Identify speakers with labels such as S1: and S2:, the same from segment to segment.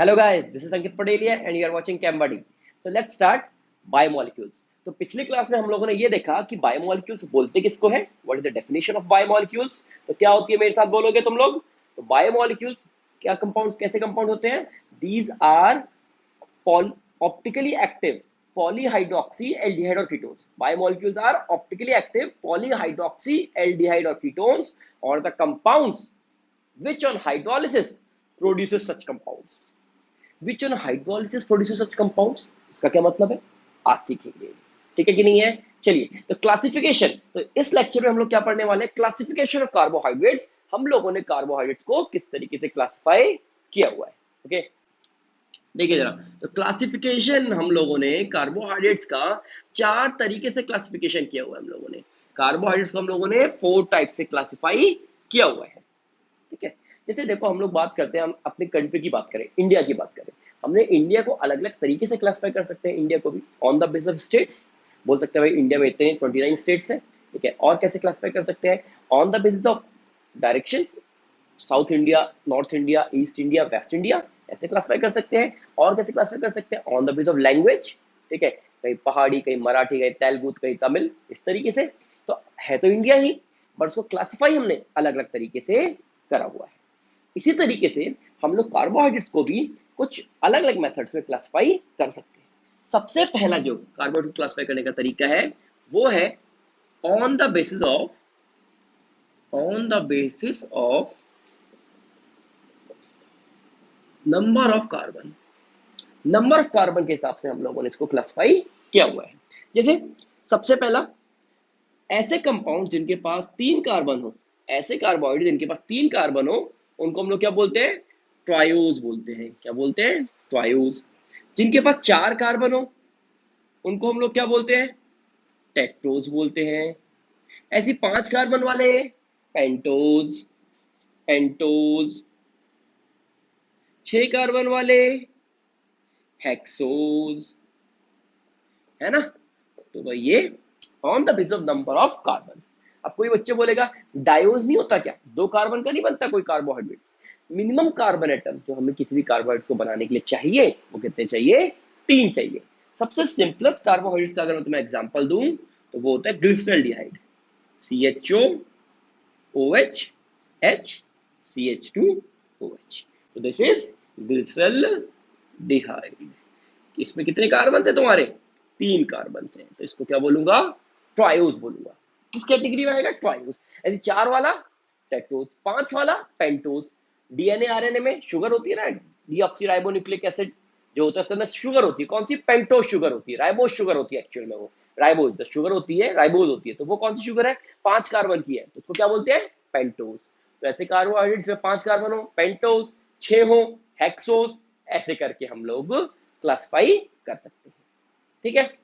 S1: Hello guys, this is Ankit Patel here and you are watching ChemBuddy. So let's start biomolecules. तो पिछली class में हम लोगों ने ये देखा कि बायोमोलिक्यूल्स बोलते किसको है, what is the definition of biomolecules. तो क्या होती है, मेरे साथ बोलोगे तुम लोग। तो बायोमोलिक्यूल्स क्या कंपाउंड्स, कैसे कंपाउंड होते हैं। These are optically active polyhydroxy aldehyde और ketones. Biomolecules are optically active polyhydroxy aldehyde और कीटोन्स और the compounds which on hydrolysis produces such compounds, which on hydrolysis produces such compounds। इसका क्या मतलब है, आज सीखेंगे। ठीक है कि नहीं है। चलिए, तो क्लासिफिकेशन, तो इस लेक्चर में हम लोग क्या पढ़ने वाले हैं, क्लासिफिकेशन ऑफ कार्बोहाइड्रेट्स। हम लोगों ने कार्बोहाइड्रेट्स को किस तरीके से क्लासिफाई किया हुआ है। ओके, देखिए जरा। तो क्लासिफिकेशन हम लोगों ने कार्बोहाइड्रेट्स का 4 तरीके से क्लासिफिकेशन किया हुआ है। हम लोगों ने कार्बोहाइड्रेट्स को हम लोगों ने 4 टाइप से क्लासिफाई किया हुआ है। ठीक है, जैसे देखो हम लोग बात करते हैं, हम अपने कंट्री की बात करें, इंडिया की बात करें, हमने इंडिया को अलग अलग तरीके से क्लासिफाई कर सकते हैं। इंडिया को भी on the basis of states, बोल सकते हैं भाई इंडिया में इतने 29 स्टेट्स हैं। ठीक है, और कैसे क्लासिफाई कर सकते हैं, on the basis of directions, south India, north India, east India, waste India, ऐसे क्लासिफाई कर सकते हैं। और कैसे क्लासिफाई कर सकते हैं, on the basis of language. ठीक है, कहीं पहाड़ी, कहीं मराठी, कहीं तेलुगु, कहीं तमिल, इस तरीके से। तो है तो इंडिया ही, बट उसको क्लासिफाई हमने अलग अलग तरीके से करा हुआ है। इसी तरीके से हम लोग कार्बोहाइड्रेट्स को भी कुछ अलग अलग मेथड्स में क्लासिफाई कर सकते हैं। सबसे पहला जो कार्बोहाइड्रेट क्लासिफाई करने का तरीका है वो है on the basis of number of carbon. Number of carbon के हिसाब से हम लोगों ने इसको क्लासिफाई किया हुआ है। जैसे सबसे पहला, ऐसे कंपाउंड जिनके पास 3 कार्बन हो, ऐसे कार्बोहाइड्रेट जिनके पास 3 कार्बन हो, उनको हम लोग क्या बोलते हैं, ट्रायोज बोलते हैं। क्या बोलते हैं, ट्रायोज। जिनके पास 4 कार्बन हो, उनको हम लोग क्या बोलते हैं, टेट्रोज बोलते हैं। ऐसी 5 कार्बन वाले, पेंटोज, पेंटोज। 6 कार्बन वाले, हेक्सोज, है ना। तो भाई ये on the basis of number of carbon. अब कोई बच्चे बोलेगा डायोज नहीं होता क्या, 2 कार्बन का नहीं बनता कोई कार्बोहाइड्रेट्स। मिनिमम कार्बन एटम जो हमें किसी भी कार्बोहाइड्रेट को बनाने के लिए चाहिए वो कितने चाहिए, 3 चाहिए। सबसे सिंपलेस्ट कार्बोहाइड्रेट्स का अगर मैं तुम्हें एग्जांपल दूं तो वो होता है glyceraldehyde, CHO OH H CH2OH। तो दिस इज ग्लिसरॉल्डिहाइड। इसमें कितने कार्बन थे तुम्हारे, 3 कार्बन है, तो इसको क्या बोलूंगा, ट्रायोज बोलूंगा। किस कैटेगरी में आएगा, ट्रायोज। ऐसे 4 वाला टेट्रोज, 5 वाला पेंटोज। डीएनए आरएनए में शुगर होती है ना, डीऑक्सीराइबोन्यूक्लिक एसिड जो होता है उसके अंदर शुगर होती है। कौन सी, पेंटोज शुगर होती है, राइबोज शुगर होती है एक्चुअल में। वो राइबोज द शुगर होती है, राइबोज होती है। तो वो कौन सी शुगर है, 5 कार्बन की है, तो उसको क्या बोलते हैं, पेंटोज। तो ऐसे कार्बोहाइड्रेट्स में 5 कार्बन हो, पेंटोज, 6 हो, हेक्सोज, ऐसे करके हम लोग क्लासिफाई कर सकते हैं। ठीक है,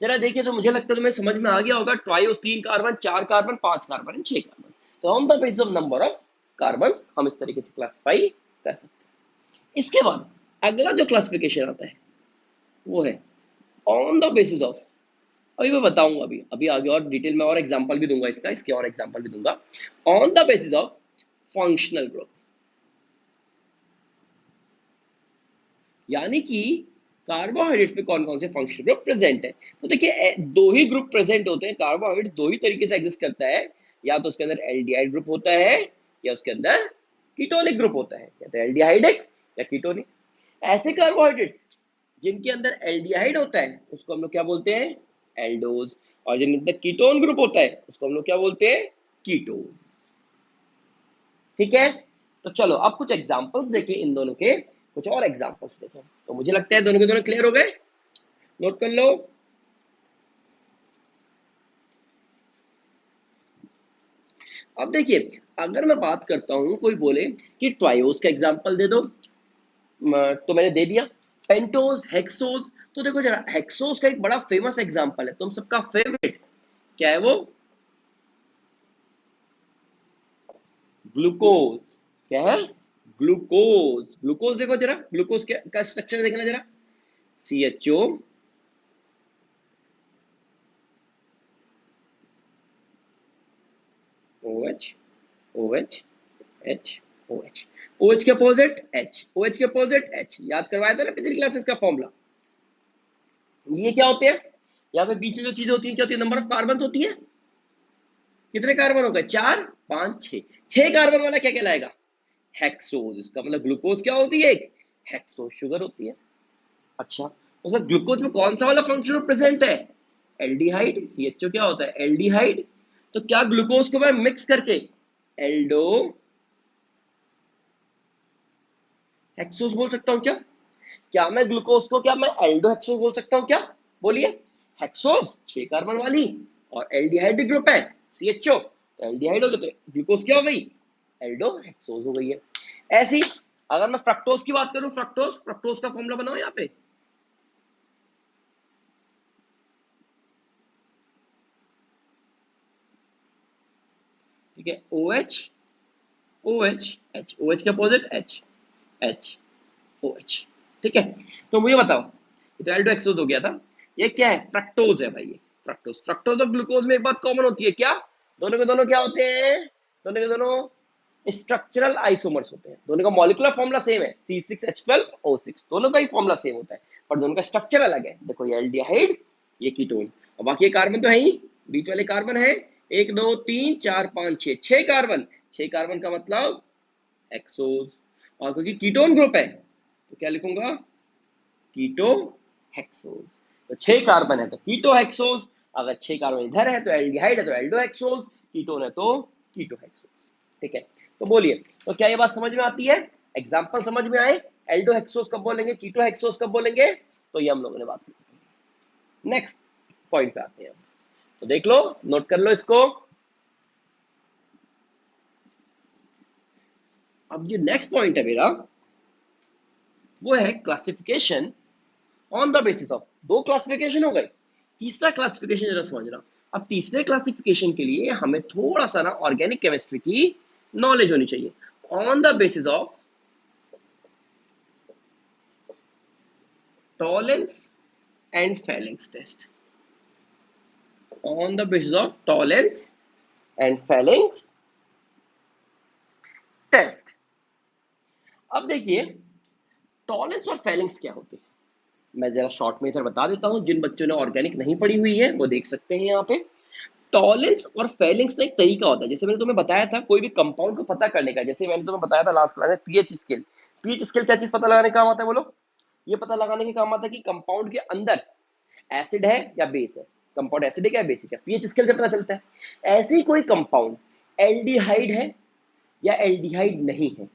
S1: जरा देखिए, तो मुझे लगता है तुम्हें समझ में आ गया होगा। Triose 3 carbon, 4 carbon, 5 carbon, 6 carbon. तो on the basis of number of carbon हम इस तरीके से क्लासिफाई कर सकते हैं। इसके बाद अगला जो क्लासिफिकेशन आता है वो है ऑन द बेसिस ऑफ, अभी मैं बताऊंगा, अभी अभी आगे और डिटेल में और एग्जांपल भी दूंगा इसका, इसके और एग्जांपल भी दूंगा। On the basis of functional group, यानी कि कार्बोहाइड्रेट्स में कौन कौन से फंक्शनल ग्रुप प्रेजेंट है। तो देखिए, 2 ही ग्रुप प्रेजेंट होते हैं। कार्बोहाइड्रेट 2 ही तरीके से एग्जिस्ट करता है, या तो उसके अंदर एल्डिहाइड ग्रुप होता है या उसके अंदर कीटोनिक ग्रुप होता है, या तो एल्डिहाइडिक या कीटोनिक। ऐसे कार्बोहाइड्रेट्स जिनके अंदर एल्डिहाइड होता है उसको हम लोग क्या बोलते हैं, एल्डोज। और जिनके अंदर कीटोन ग्रुप होता है उसको हम लोग क्या बोलते हैं, कीटोज। ठीक है, तो चलो अब कुछ एग्जांपल्स देखें इन दोनों के, कुछ और एग्जांपल्स देखें। तो मुझे लगता है दोनों के दोनों क्लियर हो गए, नोट कर लो। अब देखिए, अगर मैं बात करता हूं, कोई बोले कि ट्रायोज का एग्जांपल दे दो, तो मैंने दे दिया। पेंटोज, हेक्सोज, तो देखो जरा, हेक्सोज का एक बड़ा फेमस एग्जांपल है, तुम सबका फेवरेट, क्या है वो, ग्लूकोज। क्या है, ग्लूकोज। ग्लूकोज देखो जरा, ग्लूकोज का स्ट्रक्चर देखना जरा, CHO OH OH H OH। OH के अपोजिट H, OH के अपोजिट H, याद करवाया था ना पिछली क्लास में इसका फॉर्मूला। ये क्या होते हैं, यहाँ पे बीच में जो चीज होती है क्या होती है, नंबर ऑफ कार्बन होती है। कितने कार्बन हो गए, 4 5 6, 6 कार्बन वाला क्या कहलाएगा, हेक्सोज। इसका मतलब ग्लूकोज क्या होती है, एक हेक्सोज शुगर होती है। अच्छा, उसका ग्लूकोज में कौन सा वाला फंक्शन प्रेजेंट है, एल्डिहाइड। CHO क्या होता है, एल्डिहाइड। तो क्या ग्लूकोज को मैं मिक्स करके एल्डो हेक्सोज बोल सकता हूं क्या, क्या मैं ग्लूकोज को, क्या मैं एल्डो हेक्सोज बोल सकता हूं क्या, बोलिए। हेक्सोज 6 कार्बन वाली और एल्डिहाइड ग्रुप है CHO, तो एल्डिहाइड हो गए, तो ग्लूकोज क्या हो गई, एल्डो हेक्सोज हो गई है। ऐसी अगर मैं फ्रक्टोज की बात करूं, फ्रक्टोज, फ्रक्टोज का फॉर्मूला बनाओ यहाँ पे, ठीक है, OH OH H, OH के अपोजिट H, H OH, ठीक है। तो मुझे बताओ, ये तो एल्डो हेक्सोज हो गया था, ये क्या है, फ्रक्टोज है भाई, ये फ्रक्टोज। फ्रक्टोज और ग्लूकोज में एक बात कॉमन होती है क्या, दोनों के दोनों क्या होते हैं, दोनों के दोनों स्ट्रक्चरल आइसोमर्स होते हैं। दोनों का मॉलिक्यूलर फॉर्मूला सेम है, C6H12O6, दोनों का ही फॉर्मूला सेम होता है, पर दोनों का स्ट्रक्चर अलग है। देखो ये एल्डिहाइड, ये कीटोन, और बाकी ये कार्बन तो है ही, बीच वाले कार्बन है 1 2 3 4 5 6, 6 कार्बन, 6 कार्बन का मतलब एक्सोज। और क्योंकि कीटोन ग्रुप है तो क्या लिखूंगा, कीटो हेक्सोज। तो 6 कार्बन है तो कीटो हेक्सोज, अगर 6 कार्बन इधर है तो एल्डिहाइड है तो एल्डो हेक्सोज, कीटोन है तो कीटो हेक्सोज, ठीक है। तो बोलिए, तो क्या ये बात समझ में आती है, एग्जांपल समझ में आए, एल्डो हेक्सोज कब बोलेंगे, कीटो हेक्सोज कब बोलेंगे, तो ये हम लोगों ने बात की। नेक्स्ट पॉइंट पे आते हैं, तो देख लो, नोट कर लो इसको। अब ये नेक्स्ट पॉइंट है मेरा, वो है classification on the basis of, दो क्लासिफिकेशन हो गए, तीसरा क्लासिफिकेशन जरा समझना। अब तीसरे क्लासिफिकेशन के लिए हमें थोड़ा सा ना ऑर्गेनिक केमिस्ट्री की नॉलेज होनी चाहिए। On the basis of Tollens and Fehling's test, on the basis of Tollens and Fehling's test. अब देखिए, टॉलेंस और फैलेंक्स क्या होते हैं, मैं जरा शॉर्ट में इधर बता देता हूं, जिन बच्चों ने ऑर्गेनिक नहीं पढ़ी हुई है वो देख सकते हैं यहाँ पे। टॉलेंस और फैलेंक्स का एक तरीका होता है, जैसे मैंने तुम्हें बताया था कोई भी कंपाउंड को पता करने का, जैसे मैंने तुम्हें बताया था लास्ट क्लास में पीएच स्केल। पीएच स्केल क्या चीज पता लगाने का काम आता है, बोलो, ये पता लगाने के काम आता है कि कंपाउंड के अंदर एसिड है या बेस है, कंपाउंड एसिड है या बेसिक है, पीएच स्केल से पता चलता है। ऐसे ही कोई कंपाउंड एल्डिहाइड है या एल्डिहाइड नहीं है,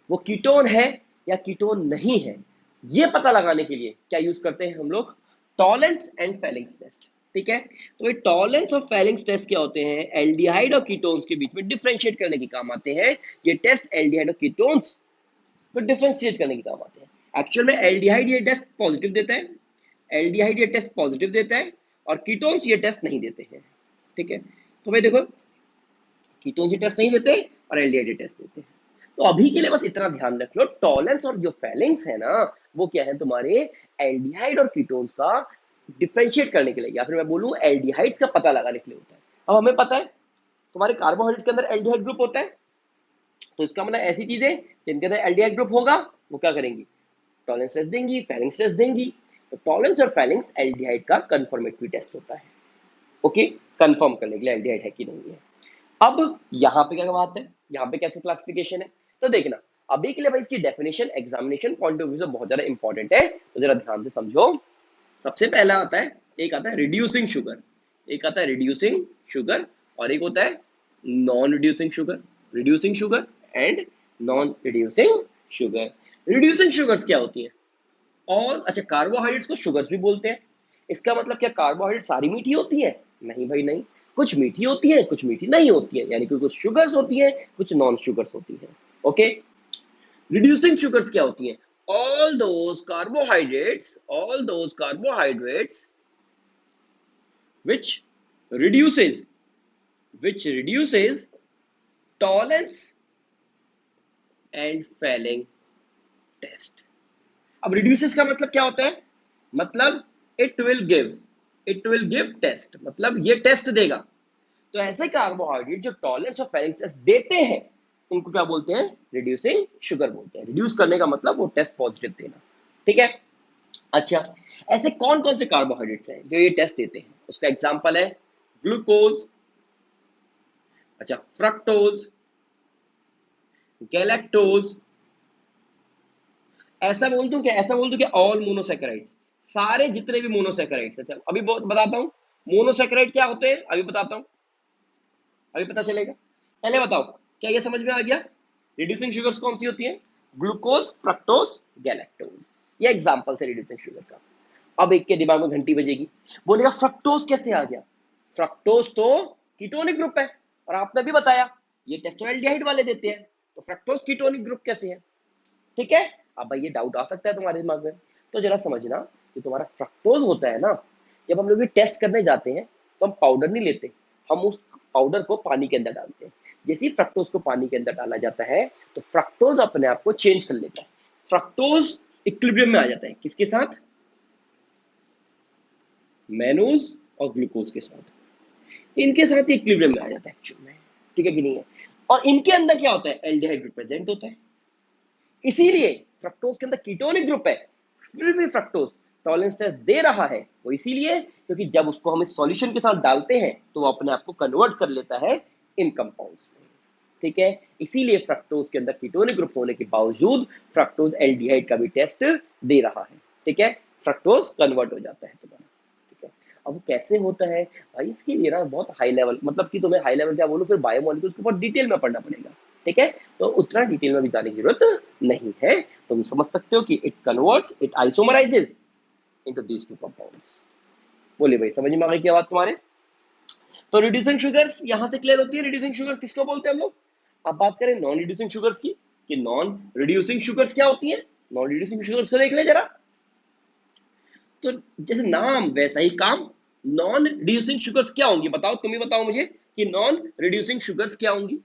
S1: वो कीटोन है या कीटोन नहीं है, ये पता लगाने के लिए क्या यूज करते हैं हम लोग, टॉलेंस एंड फैलेंक्स टेस्ट, ठीक है। तो ये टॉलेंस और फैलेंक्स टेस्ट क्या होते हैं, एल्डिहाइड और कीटोन्स के बीच में डिफरेंशिएट करने के काम आते हैं। ये टेस्ट एल्डिहाइड और कीटोन्स को डिफरेंशिएट करने के काम आते हैं। एक्चुअल में एल्डिहाइड ये टेस्ट पॉजिटिव देता है, एल्डिहाइड ये टेस्ट पॉजिटिव देता है, और कीटोन्स ये टेस्ट नहीं देते हैं, ठीक है। तो भाई देखो, कीटोन्स ये टेस्ट नहीं देते और एल्डिहाइड ये टेस्ट देते हैं। तो अभी के लिए बस इतना ध्यान रख लो, टॉलेंस और जो फैलेंक्स है ना, वो क्या है, तुम्हारे एल्डिहाइड और कीटोन्स का डिफरेंशिएट करने के लिए, या फिर मैं बोलूं एल्डिहाइड्स का पता लगाने के लिए होता है। अब हमें पता है तुम्हारे कार्बोहाइड्रेट के अंदर एल्डिहाइड ग्रुप होता है, तो इसका मतलब ऐसी चीजें जिनके अंदर एल्डिहाइड ग्रुप होगा वो क्या करेंगी, टॉलेंस टेस्ट देंगी, फैलेंक्स टेस्ट देंगी। तो टॉलेंस और फैलेंक्स एल्डिहाइड का कंफर्मेटरी टेस्ट होता है, ओके, कंफर्म करने के लिए एल्डिहाइड है कि नहीं है। अब यहाँ पे क्या बात है, यहाँ पे कैसे क्लासिफिकेशन है, तो देखना, अभी के लिए भाई इसकी definition examination point of view से बहुत ज्यादा इंपॉर्टेंट है, तो जरा ध्यान से समझो। सबसे पहला आता है, एक आता है रिड्यूसिंग शुगर, एक आता है रिड्यूसिंग शुगर, और एक होता है non reducing sugar, reducing sugar and non reducing sugar. Reducing sugars क्या होती है, ऑल, अच्छा, कार्बोहाइड्रेट्स को शुगर्स भी बोलते हैं। इसका मतलब क्या कार्बोहाइड्रेट सारी मीठी होती है, नहीं भाई नहीं, कुछ मीठी होती है कुछ मीठी नहीं होती है, यानी कि कुछ शुगर्स होती है कुछ नॉन शुगर्स होती है, ओके। रिड्यूसिंग शुगर्स क्या होती है, all those carbohydrates which reduces tolerance and failing test। अब reduces का मतलब क्या होता है, मतलब it will give टेस्ट, मतलब ये टेस्ट देगा। तो ऐसे कार्बोहाइड्रेट जो टॉलेंस और फैलेंक्स टेस्ट देते हैं उनको क्या बोलते हैं, रिड्यूसिंग शुगर बोलते हैं। रिड्यूस करने का मतलब वो टेस्ट पॉजिटिव देना, ठीक है। अच्छा, ऐसे कौन कौन से कार्बोहाइड्रेट्स हैं जो ये टेस्ट देते हैं, उसका एग्जांपल है ग्लूकोज, अच्छा फ्रक्टोज, गैलेक्टोज, ऐसा बोल दूं क्या ऑल मोनोसैकेराइड्स, सारे जितने भी मोनोसैकेराइड्स। अच्छा अभी बताता हूं मोनोसैकेराइड क्या होते हैं, अभी बताता हूं, अभी पता चलेगा। पहले बताओ क्या ये समझ में आ गया, रिड्यूसिंग शुगर्स कौन सी होती है, ग्लूकोज, फ्रक्टोज, गैलेक्टोज। ये एग्जांपल है रिड्यूसिंग शुगर का। अब एक के दिमाग में घंटी बजेगी, बोलेगा फ्रक्टोज कैसे आ गया, फ्रक्टोज तो कीटोनिक ग्रुप है, और आपने भी बताया ये टेस्टोएल्डिहाइड वाले देते हैं, तो फ्रक्टोज कीटोनिक ग्रुप कैसे है, ठीक है। अब भाई ये डाउट आ सकता है तुम्हारे दिमाग में, तो जरा समझना कि तुम्हारा फ्रक्टोज होता है ना, जब हम लोग ये टेस्ट करने जाते हैं तो हम पाउडर नहीं लेते, हम उस पाउडर को पानी के अंदर डालते हैं। जैसे ही फ्रक्टोज को पानी के अंदर डाला जाता है तो फ्रक्टोज अपने आप को चेंज कर लेता है, फ्रक्टोज इक्विलिब्रियम में आ जाता है, किसके साथ, मैनोज और ग्लूकोज के साथ, इनके साथ इक्विलिब्रियम में आ जाता है एक्चुअल में, ठीक है कि नहीं है। और इनके अंदर क्या होता है, एल्डिहाइड रिप्रेजेंट होता है, इसीलिए फ्रक्टोज के अंदर कीटोनिक ग्रुप है, फिर भी फ्रक्टोज टॉलरेंस टेस्ट दे रहा है, वो इसीलिए क्योंकि जब उसको हम इस सॉल्यूशन के साथ डालते हैं तो वो अपने आप को कन्वर्ट कर लेता है इन कंपाउंड्स में, ठीक है। इसीलिए फ्रक्टोज के अंदर कीटोनिक ग्रुप होने के बावजूद फ्रक्टोज एल्डिहाइड का भी टेस्ट दे रहा है, ठीक है, फ्रक्टोज कन्वर्ट हो जाता है तुम्हारा, ठीक है। अब वो कैसे होता है भाई, इसके लिए ना बहुत हाई लेवल, मतलब कि तुम्हें हाई लेवल क्या बोलूं, फिर बायोमोलिक्यूल्स को बहुत डिटेल में पढ़ना पड़ेगा, ठीक है। तो उतना डिटेल में भी जाने की जरूरत नहीं है, तुम समझ सकते हो कि it converts, it isomerises into these two compounds. बोलिए भाई समझ में आ गई क्या बात तुम्हारे। तो रिड्यूसिंग शुगर्स यहां से क्लियर होती है, रिड्यूसिंग शुगर्स किसको बोलते हैं हम लोग। अब बात करें नॉन रिड्यूसिंग शुगर्स की, कि नॉन रिड्यूसिंग शुगर्स क्या होती है, नॉन रिड्यूसिंग शुगर्स को देख ले जरा। तो जैसे नाम वैसा ही काम, नॉन रिड्यूसिंग शुगर्स क्या होंगी, बताओ तुम ही बताओ मुझे कि नॉन रिड्यूसिंग शुगर्स क्या होंगी।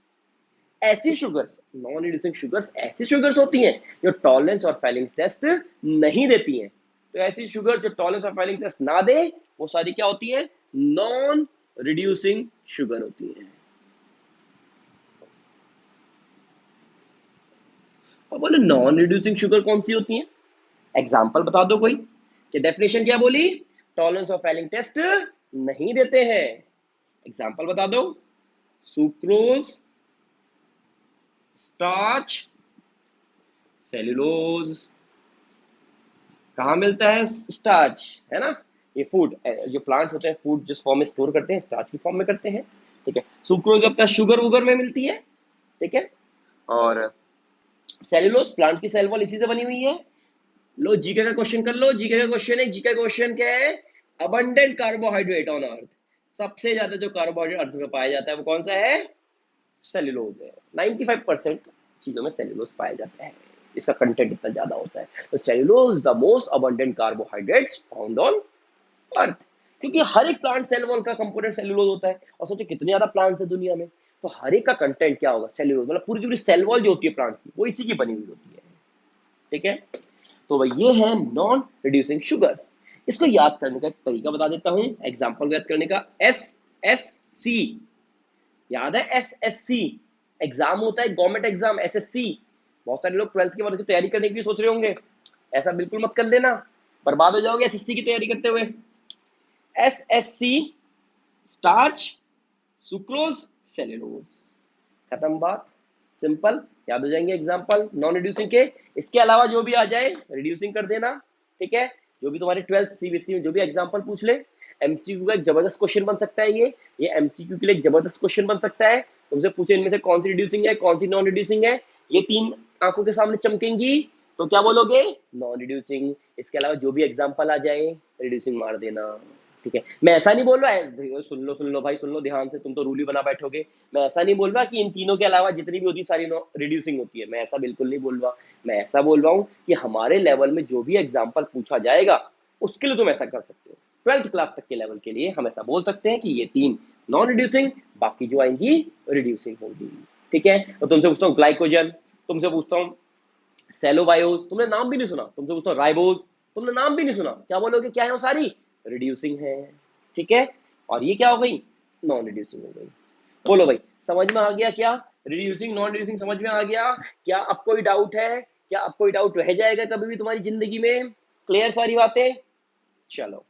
S1: ऐसी शुगर्स, नॉन रिड्यूसिंग शुगर्स ऐसी शुगर्स होती हैं जो टॉलरेंस और फैलिंग टेस्ट नहीं देती हैं। तो ऐसी शुगर जो टॉलरेंस और फैलिंग टेस्ट ना दे वो सारी क्या होती है, नॉन रिड्यूसिंग शुगर होती है। अब बोले नॉन रिड्यूसिंग शुगर कौन सी होती है, एग्जाम्पल बता दो कोई, कि डेफिनेशन क्या बोली, टॉलरेंस और फैलिंग टेस्ट नहीं देते हैं, एग्जाम्पल बता दो, सुक्रोज, स्टार्च, सेलुलोज। कहाँ मिलता है स्टार्च, है ना, ये फूड, जो प्लांट्स होते हैं फूड जिस फॉर्म में स्टोर करते हैं स्टार्च की फॉर्म में करते हैं, ठीक है। सुक्रोज अपना शुगर उगर में मिलती है, ठीक है। और सेलुलोज प्लांट की सेल वॉल इसी से बनी हुई है। लो जीके का क्वेश्चन कर लो, जीके का क्वेश्चन है, जीके का क्वेश्चन क्या है, अबंडेंट कार्बोहाइड्रेट ऑन अर्थ, सबसे ज्यादा जो कार्बोहाइड्रेट अर्थ में पाया जाता है वो कौन सा है, सेल्यूलोज है। 95% चीजों में सेल्यूलोज पाया जाता है, इसका कंटेंट इतना ज्यादा होता है। तो cellulose the most abundant carbohydrates found on earth, क्योंकि हर एक प्लांट सेल वॉल का कंपोनेंट सेल्यूलोज होता है, और सोचो कितने ज्यादा प्लांट्स है दुनिया में, तो हर एक का कंटेंट क्या होगा, सेल्यूलोज, मतलब पूरी पूरी सेल वॉल जो होती है प्लांट्स की वो इसी की बनी हुई होती है, ठीक है। तो भाई ये है नॉन रिड्यूसिंग शुगर्स। इसको याद करने का एक तरीका बता देता हूं, एग्जांपल याद करने का, एस एस सी, याद है एस एस सी, एग्जाम होता है गवर्नमेंट एग्जाम एसएससी। बहुत सारे लोग 12th के बाद की तैयारी करने की सोच रहे होंगे, ऐसा बिल्कुल मत कर लेना, बर्बाद हो जाओगे एसएससी की तैयारी करते हुए। एसएससी, स्टार्च, सुक्रोज, सेल्यूलोज, खत्म बात, सिंपल, याद हो जाएंगे एग्जांपल नॉन रिड्यूसिंग के। इसके अलावा जो भी आ जाए रिड्यूसिंग कर देना, ठीक है। जो भी तुम्हारे 12th सीबीएसई में जो भी एग्जांपल पूछ ले, एमसीक्यू का एक जबरदस्त क्वेश्चन बन सकता है ये एमसीक्यू के लिए एक जबरदस्त क्वेश्चन बन सकता है। तुमसे पूछे इनमें से कौन सी रिड्यूसिंग है कौन सी नॉन रिड्यूसिंग है, ये तीन आंखों के सामने चमकेंगी तो क्या बोलोगे, नॉन रिड्यूसिंग। इसके अलावा जो भी एग्जांपल आ जाए रिड्यूसिंग मार देना, ठीक है। मैं ऐसा नहीं बोल रहा, सुन लो भाई सुन लो ध्यान से, तुम तो रूल ही बना बैठोगे। मैं ऐसा नहीं बोल रहा कि इन तीनों के अलावा जितनी भी होती सारी रिड्यूसिंग होती है, मैं ऐसा बिल्कुल नहीं बोल रहा। मैं ऐसा बोल रहा हूँ कि हमारे लेवल में जो भी एग्जाम्पल पूछा जाएगा उसके लिए तुम ऐसा कर सकते हो। 12th क्लास तक के लेवल के लिए हम ऐसा बोल सकते हैं कि ये तीन नॉन रिड्यूसिंग, बाकी जो आएंगी रिड्यूसिंग होगी, ठीक है। तो तुमसे पूछता हूँ ग्लाइकोजन, तुमसे पूछता हूँ सेलोबायोस, तुमने नाम भी नहीं सुना, तुमसे पूछता हूँ राइबोज, तुमने नाम भी नहीं सुना, क्या बोलोगे क्या है वो सारी रिड्यूसिंग है, ठीक है। और ये क्या हो गई, नॉन रिड्यूसिंग हो गई। बोलो भाई समझ में आ गया क्या रिड्यूसिंग नॉन रिड्यूसिंग समझ में आ गया? क्या अब कोई डाउट है? क्या अब कोई डाउट रह जाएगा कभी भी तुम्हारी जिंदगी में? क्लियर सारी बातें? चलो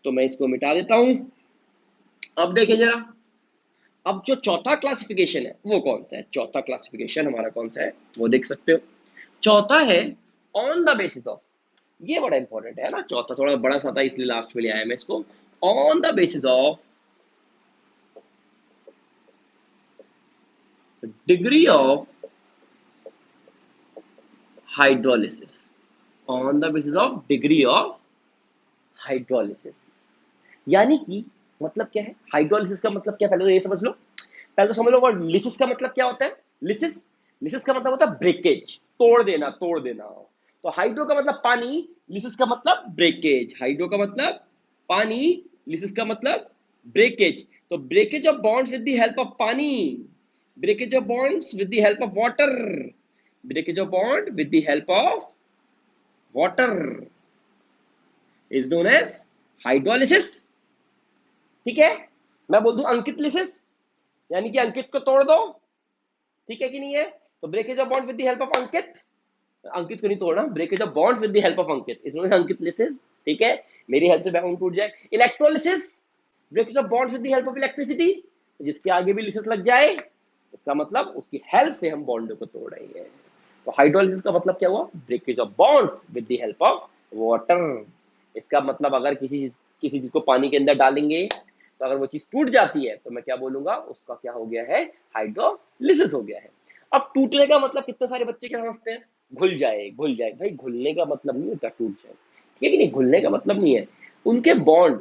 S1: तो मैं इसको मिटा देता हूं। अब देखें जरा, अब जो चौथा क्लासिफिकेशन है वो कौन सा है? चौथा क्लासिफिकेशन हमारा कौन सा है वो देख सकते हो। चौथा है ऑन द बेसिस ऑफ, ये बड़ा इंपॉर्टेंट है ना, चौथा थोड़ा बड़ा सा था इसलिए लास्ट में ले आया मैं इसको। On the basis of degree of hydrolysis, on the basis of degree of hydrolysis. यानी कि मतलब क्या है हाइड्रोलिसिस का? मतलब क्या, पहले तो ये समझ लो, पहले तो समझ लो वर्ड लिसिस का मतलब क्या होता है। लिसिस, लिसिस का मतलब होता है ब्रेकेज, तोड़ देना, तोड़ देना। तो हाइड्रो का मतलब पानी, लिसिस का मतलब ब्रेकेज। हाइड्रो का मतलब पानी, लिसिस का मतलब ब्रेकेज। तो breakage of bonds with the help of pani, breakage of bonds with the help of water, breakage of bond with the help of water is known as hydrolysis. ठीक है, मैं बोल दूं अंकित लिसिस, यानी कि अंकित को तोड़ दो, ठीक है कि नहीं है? तो breakage of bond with the help of Ankit, Ankit को नहीं तोड़ना, breakage of bond with the help of Ankit is known as Ankit lysis. ठीक है, मेरी हेल्प से बॉन्ड टूट जाए। Electrolysis, breakage of bond with the help of electricity, जिसके आगे भी लिसिस लग जाए इसका मतलब उसकी हेल्प से हम बॉन्ड को तोड़ रहे हैं। तो हाइड्रोलिसिस का मतलब क्या हुआ? Breakage of bonds with the help of water. इसका मतलब अगर किसी चीज को पानी के अंदर डालेंगे तो अगर वो चीज टूट जाती है तो मैं क्या बोलूंगा? उसका क्या हो गया है? हाइड्रोलिसिस हो गया है। अब टूटने का मतलब कितने सारे बच्चे क्या समझते हैं? घुल जाए, घुल जाए। भाई घुलने का मतलब नहीं होता टूट जाए, ठीक है कि नहीं? घुलने का मतलब नहीं है, उनके बॉन्ड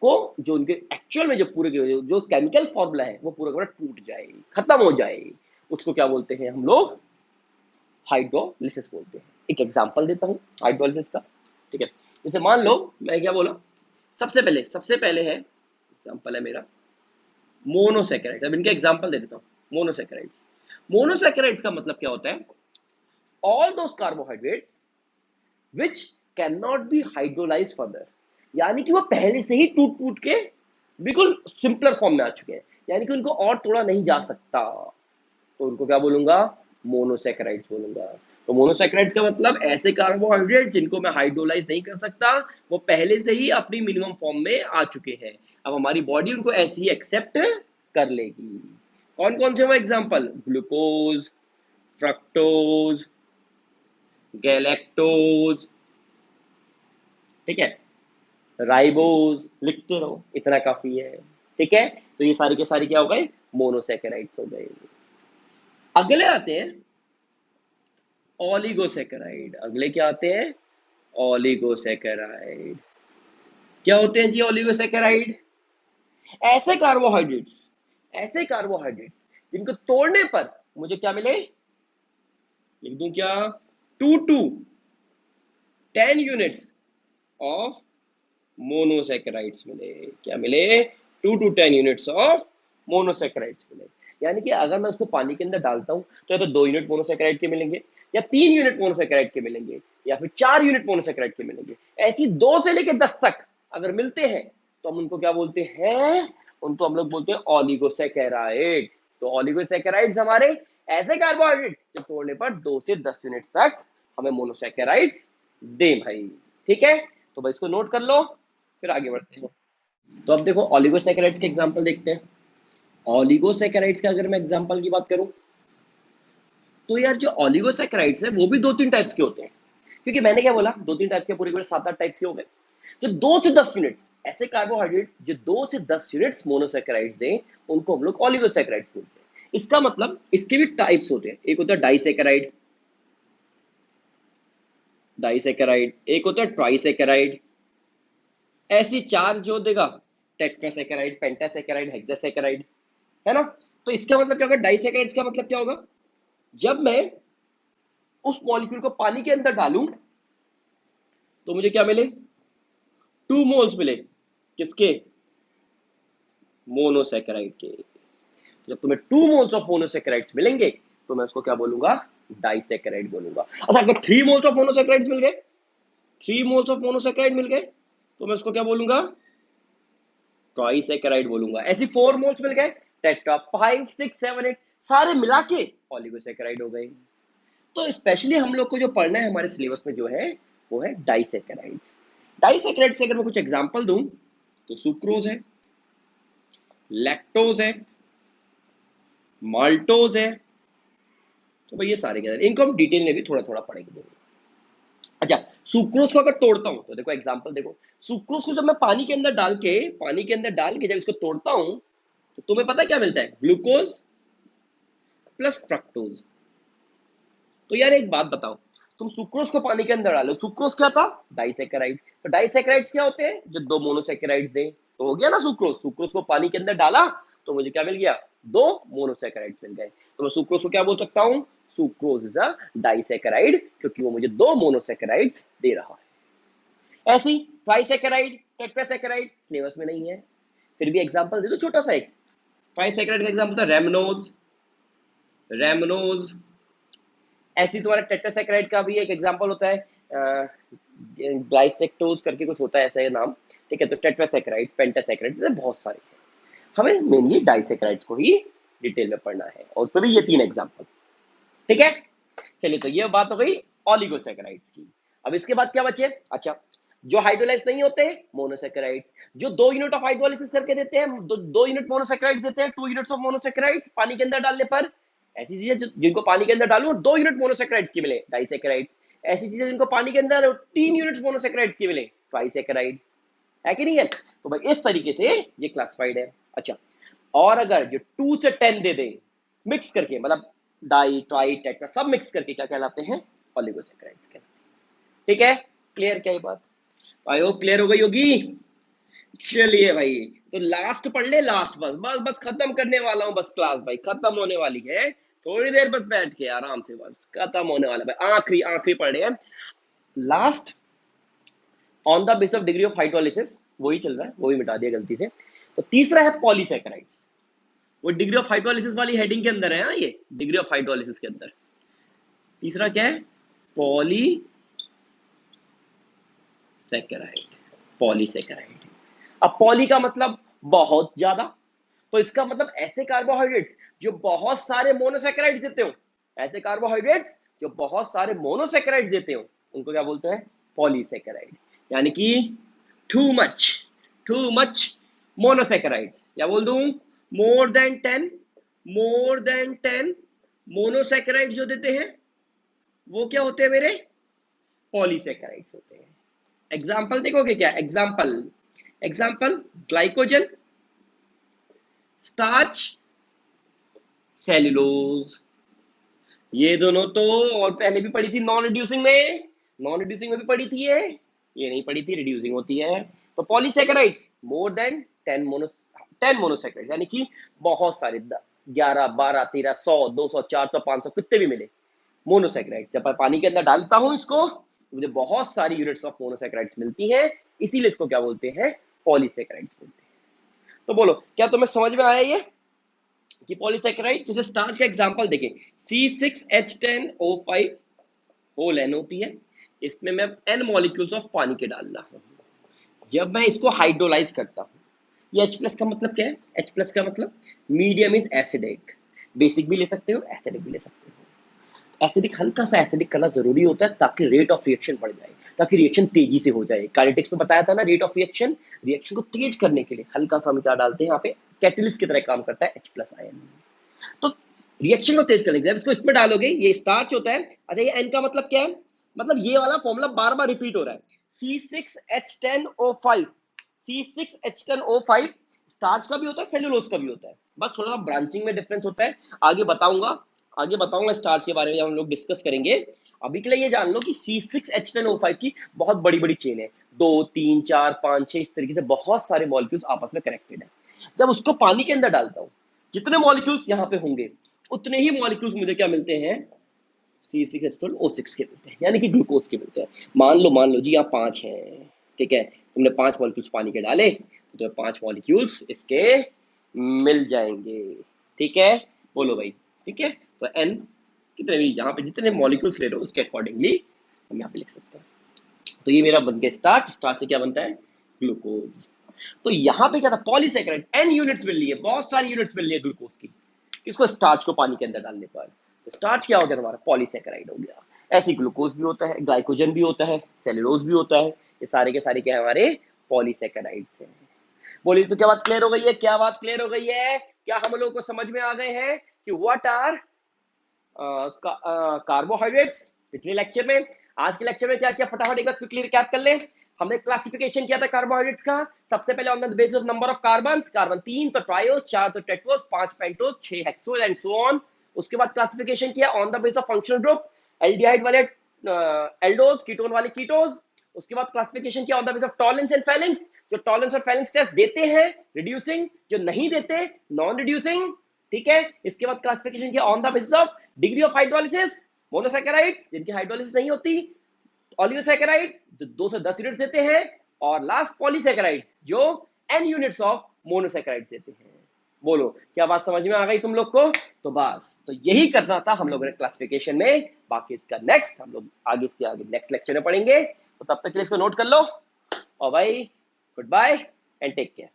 S1: को, जो उनके एक्चुअल में जो पूरे जो केमिकल फॉर्मूला है वो पूरा टूट जाए, खत्म हो जाए, उसको क्या बोलते हैं हम लोग? हाइड्रोलिसिस बोलते हैं। एक एग्जांपल देता हूँ हाइड्रोलिसिस का, ठीक है? जैसे मान लो मैं क्या बोला, सबसे पहले है एग्जांपल है मेरा मोनोसैकेराइड्स। अब इनके एग्जांपल दे देता हूँ। मोनोसैकेराइड्स, मोनोसैकेराइड्स का मतलब क्या होता है? All those carbohydrates which can not be hydrolyse further, यानी कि वो पहले से ही टूट टूट के बिल्कुल सिंपलर फॉर्म में आ चुके हैं, यानी कि उनको और तोड़ा नहीं जा सकता, तो उनको क्या बोलूंगा? मोनोसैकेराइड्स बोलूंगा। तो मोनोसैकेराइड्स का मतलब ऐसे कार्बोहाइड्रेट जिनको मैं हाइड्रोलाइज नहीं कर सकता, वो पहले से ही अपनी मिनिमम फॉर्म में आ चुके हैं, अब हमारी बॉडी उनको ऐसे ही एक्सेप्ट कर लेगी। कौन कौन से वो एग्जांपल? ग्लूकोज, फ्रक्टोज, गैलेक्टोज, ठीक है, राइबोज, लिखते रहो, इतना काफी है। ठीक है, तो ये सारी के सारी क्या हो गए? मोनोसैकेराइड्स हो गए। अगले आते हैं ओलिगोसैकेराइड। अगले क्या आते हैं? ओलिगोसैकेराइड। क्या होते हैं जी ओलिगोसैकेराइड? ऐसे कार्बोहाइड्रेट्स, ऐसे कार्बोहाइड्रेट्स जिनको तोड़ने पर मुझे क्या मिले? लिख दूं क्या? 2 to 10 यूनिट्स ऑफ मोनोसैकेराइड्स मिले। क्या मिले? 2 to 10 यूनिट्स ऑफ मोनोसैकेराइड्स मिले। यानी कि अगर मैं उसको पानी के अंदर डालता हूं तो या तो 2 यूनिट मोनोसैकेराइड के मिलेंगे, या 3 यूनिट मोनोसैकेराइड के मिलेंगे, या फिर 4 यूनिट मोनोसैकेराइड के मिलेंगे। ऐसी 2 से लेकर 10 तक अगर मिलते हैं तो हम उनको क्या बोलते हैं? उनको हम लोग बोलते हैं ओलिगोसैकेराइड्स। तो ओलिगोसैकेराइड्स हमारे ऐसे कार्बोहाइड्रेट्स जो तोड़ने पर 2 से 10 यूनिट तक हमें मोनोसैकेराइड्स दे भाई। ठीक है, तो भाई इसको नोट कर लो, फिर आगे बढ़ते हैं। तो अब देखो ओलिगोसैकेराइड्स के एग्जांपल देखते हैं। ओलिगोसैकेराइड्स का अगर मैं एग्जांपल की बात करूं तो यार जो ओलिगोसैकेराइड्स है वो भी 2-3 टाइप्स के होते हैं, क्योंकि मैंने क्या बोला? 2-3 टाइप्स के, पूरे पूरे 7-8 टाइप्स के हो गए। जो 2 से 10 यूनिट्स, ऐसे कार्बोहाइड्रेट्स जो 2 से 10 यूनिट्स मोनोसैकेराइड्स दें उनको हम लोग ओलिगोसैकेराइड्स बोलते हैं। इसका मतलब इसके भी टाइप्स होते हैं, एक होता है डाइसैकेराइड, डाइसैकेराइड, एक होता है ट्राइसैकेराइड, ऐसी 4 जो देगा, टेट्रासैकेराइड, पेंटासैकेराइड, हेक्सासैकेराइड, है ना? तो इसका मतलब क्या होगा? डाइसैकेराइड्स का मतलब क्या होगा? जब मैं उस मॉलिक्यूल को पानी के अंदर डालूं तो मुझे क्या मिले? 2 मोल्स मिले, किसके? मोनोसैकेराइड के। जब तुम्हें 2 मोल्स ऑफ मोनोसैकेराइड्स मिलेंगे तो मैं उसको क्या बोलूंगा? डाइसैकेराइड बोलूंगा। अच्छा अगर 3 मोल्स ऑफ मोनोसैकेराइड्स मिल गए, 3 मोल्स ऑफ मोनोसैकेराइड मिल गए तो मैं उसको क्या बोलूंगा? ट्राइसैकेराइड बोलूंगा। ऐसी 4 मोल्स मिल गए, टेट्रा, 5 6 7 8 सारे मिला के ओलिगोसैकेराइड हो गए। तो स्पेशली हम लोग को जो पढ़ना है हमारे सिलेबस में जो है वो है डाइसैकेराइड्स। डाइसैकेराइड से अगर मैं कुछ एग्जांपल दूं तो सुक्रोज है, लैक्टोज है, माल्टोज है। तो भाई ये सारे के सारे इनको हम डिटेल में भी थोड़ा थोड़ा पढ़ेंगे। अच्छा, सुक्रोज को अगर तोड़ता हूं तो देखो एग्जांपल देखो, सुक्रोज को जब मैं पानी के अंदर डाल के जब इसको तोड़ता हूं तो तुम्हें पता है क्या मिलता है? Glucose plus fructose. तो यार एक बात बताओ, तुम सुक्रोज को पानी के अंदर डालो, सुक्रोज क्या था? डाइसैकेराइड। तो डाइसैकेराइड्स क्या होते हैं? जो दो मोनोसैकेराइड्स दे। तो हो गया ना सुक्रोज, सुक्रोज को पानी के अंदर डाला तो मुझे क्या मिल गया? दो मोनोसैकेराइड्स मिल गए। तो मैं सुक्रोज को क्या बोल सकता हूँ? सुक्रोज इज अ डाइसैकेराइड, क्योंकि वो मुझे दो मोनोसैकेराइड्स दे रहा है। ऐसी ट्राइसैकेराइड, टेट्रासैकेराइड सिलेबस में नहीं है, फिर भी एग्जांपल दे दो छोटा सा एक। ट्राइसैकेराइड का एग्जांपल था रेमनोज, रेमनोज। ऐसी तुम्हारा टेट्रासैकेराइड का भी एक एग्जांपल होता है ग्लाइसेक्टोज करके कुछ होता है ऐसा नाम, ठीक है। तो टेट्रासैकेराइड, पेंटासैकेराइड, जैसे बहुत सारे हैं। हमें मेनली डाइसैकेराइड्स को ही डिटेल में पढ़ना है, और उसमें भी ये तीन एग्जांपल, ठीक है। चलिए, तो ये बात हो गई ओलिगोसैकेराइड्स की। अब इसके बाद क्या बचे? अच्छा, जो हाइड्रोलाइज नहीं होते मोनोसैकेराइड्स, जो 2 यूनिट ऑफ हाइड्रोलाइसिस करके देते हैं, दो यूनिट मोनोसैकेराइड्स देते हैं, 2 यूनिट्स ऑफ मोनोसैकेराइड्स पानी के अंदर डालने पर। ऐसी चीजें जिनको पानी के अंदर डालूं और 2 यूनिट मोनोसैकेराइड्स की मिले, डाइसैकेराइड्स। ऐसी चीजें जिनको पानी के अंदर 3 यूनिट्स मोनोसैकेराइड्स की मिले, ट्राइसैकेराइड। है कि नहीं है? तो भाई इस तरीके से ये क्लासिफाइड है। अच्छा, और अगर जो 2 से 10 दे दे मिक्स करके, मतलब डाई, ट्राई, टेट्रा सब मिक्स करके क्या कहलाते हैं? ओलिगोसैकेराइड्स कहलाते हैं। ठीक है, क्लियर क्या ये बात? आई होप क्लियर हो गई होगी। चलिए भाई, तो लास्ट पढ़ ले, लास्ट बस बस बस खत्म करने वाला हूं, बस क्लास भाई खत्म होने वाली है, थोड़ी देर बस बैठ के आराम से, बस खत्म होने वाला भाई। आखिरी आखिरी पढ़ रहे हैं last, on the base of degree of hydrolysis, वही चल रहा है, वही मिटा दिया गलती से। तो तीसरा है पॉलीसैकेराइड्स, वो डिग्री ऑफ हाइड्रोलिसिस वाली हेडिंग के अंदर है। ये डिग्री ऑफ हाइड्रोलिसिस के अंदर तीसरा क्या है? Polysaccharide, polysaccharide. अब पॉली का मतलब बहुत ज्यादा, तो इसका मतलब ऐसे कार्बोहाइड्रेट्स जो बहुत सारे मोनोसैकेराइड्स देते हो, ऐसे कार्बोहाइड्रेट्स जो बहुत सारे मोनोसैकेराइड्स देते हो, उनको क्या बोलते हैं? पॉलीसैकेराइड। यानी कि टू मच मोनोसैकेराइड्स, या बोल दूं मोर देन 10 मोनोसैकेराइड जो देते हैं वो क्या होते हैं मेरे? पॉलीसैकेराइड्स होते हैं। एग्जाम्पल देखोगे क्या? Example glycogen, starch, cellulose. ये दोनों तो और पहले भी पढ़ी थी नॉन रिड्यूसिंग में, नॉन रिड्यूसिंग में भी पढ़ी थी ये नहीं पढ़ी थी, रिड्यूसिंग होती है। तो पॉलीसैकेराइड्स मोर देन 10 मोनोसैकेराइड्स, यानी कि बहुत सारे 11 12 13 100 200 400 500 कितने भी मिले मोनोसैकेराइड। जब मैं पानी के अंदर डालता हूं इसको, मुझे बहुत सारी यूनिट्स ऑफ मोनोसैकेराइड्स मिलती हैं, इसीलिए इसको क्या बोलते हैं? पॉलीसैकेराइड्स बोलते हैं। तो बोलो, क्या तुम्हें समझ में आया ये कि पॉलीसैकेराइड? जैसे स्टार्च का एग्जांपल देखें, C6H10O5 होल N होती है, इसमें मैं N मॉलिक्यूल्स ऑफ पानी के डाल रहा हूं। जब मैं इसको हाइड्रोलाइज करता हूं, ये H प्लस का मतलब क्या है? H प्लस का मतलब मीडियम इज एसिडिक, बेसिक भी ले सकते हो, एसिडिक भी ले सकते हो। एसिडिक, हल्का सा एसिडिक करना जरूरी होता है ताकि रेट ऑफ रिएक्शन बढ़ जाए, ताकि रिएक्शन तेजी से हो जाए। काइनेटिक्स में बताया था ना, रेट ऑफ रिएक्शन, रिएक्शन को तेज करने के लिए हल्का सा हम क्या डालते हैं यहाँ पे? कैटलिस्ट की तरह काम करता है H+ आयन। तो रिएक्शन को तेज करने के लिए इसको इसमें डालोगे, ये स्टार्च होता है। अच्छा, ये N का मतलब क्या है? मतलब ये वाला फॉर्मूला बार बार रिपीट हो रहा है, C6H10O5, C6H10O5 स्टार्च का भी होता है, सेल्यूलोज का भी होता है, बस थोड़ा सा ब्रांचिंग में डिफरेंस होता है। आगे बताऊंगा स्टार्च के बारे में, हम लोग डिस्कस करेंगे। अभी के लिए ये जान लो कि C6H10O5 की बहुत बड़ी बड़ी चेन है, 2 3 4 5 6, इस तरीके से बहुत सारे मॉलिक्यूल्स आपस में कनेक्टेड है। जब उसको पानी के अंदर डालता हूं, जितने मॉलिक्यूल्स यहाँ पे होंगे उतने ही मॉलिक्यूल्स मुझे क्या मिलते हैं? C6H12O6 के मिलते हैं, यानी कि ग्लूकोज के मिलते हैं। मान लो जी यहाँ 5 हैं, ठीक है, तुमने 5 मॉलिक्यूल्स पानी के डाले तो तुम्हें 5 मॉलिक्यूल्स इसके मिल जाएंगे। ठीक है, बोलो भाई, ठीक है। तो N कितने भी यहाँ पे जितने मॉलिक्यूल्स ले रहे हो उसके अकॉर्डिंगली हम यहाँ पे लिख सकते हैं। तो ये मेरा बन गया स्टार्च, स्टार्च से क्या बनता है? ग्लूकोज। तो यहाँ पे क्या था, पॉलीसेकेराइड, n यूनिट्स मिल रही है, बहुत सारी यूनिट्स मिल रही है ग्लूकोज की, किसको, स्टार्च को पानी के अंदर डालने पर। तो स्टार्च क्या हो गया तुम्हारा, पॉलीसेकेराइड हो गया। ऐसे ग्लूकोज भी होता है, ग्लाइकोजन भी होता है, सेलुलोज भी होता है, ये सारे के सारे क्या है हमारे पॉलीसेकेराइड्स हैं। बोलिए तो क्या बात क्लियर हो गई है, क्या बात क्लियर हो गई है, क्या हम लोगों को समझ में आ गए हैं कि व्हाट आर कार्बोहाइड्रेट्स। पिछले लेक्चर में, आज के लेक्चर में क्या क्या, फटाफट एक बार क्विकली रिकैप कर लें। हमने क्लासिफिकेशन किया था कार्बोहाइड्रेट्स का, सबसे पहले on the basis of number of carbon, carbon 3 तो ट्रायोस, 4 तो Tedros, 5 pentose, 6 hexose and so on. उसके बाद क्लासिफिकेशन किया on the basis of functional group, aldehyde वाले एल्डोज, कीटोन वाले कीटोस। उसके बाद क्लासिफिकेशन किया on the basis of tolerance and phalanx, जो टॉलरेंस और फैलेंस टेस्ट देते हैं रिड्यूसिंग, जो नहीं देते नॉन रिड्यूसिंग, ठीक है। इसके बाद क्लासिफिकेशन किया on the basis of degree of hydrolysis, monosaccharides जिनकी हाइड्रोलिसिस नहीं होती, ऑलिगोसैकेराइड्स जो 2 से 10 यूनिट्स देते हैं, और लास्ट पॉलीसैकेराइड्स जो n यूनिट्स ऑफ मोनोसैकेराइड्स देते हैं। बोलो क्या बात समझ में आ गई तुम लोग को। तो बस तो यही करना था हम लोगों ने क्लासिफिकेशन में, बाकी इसका नेक्स्ट हम लोग आगे इसके आगे नेक्स्ट लेक्चर में पढ़ेंगे। तो तब तक के लिए इसको नोट कर लो, और भाई good bye and take care.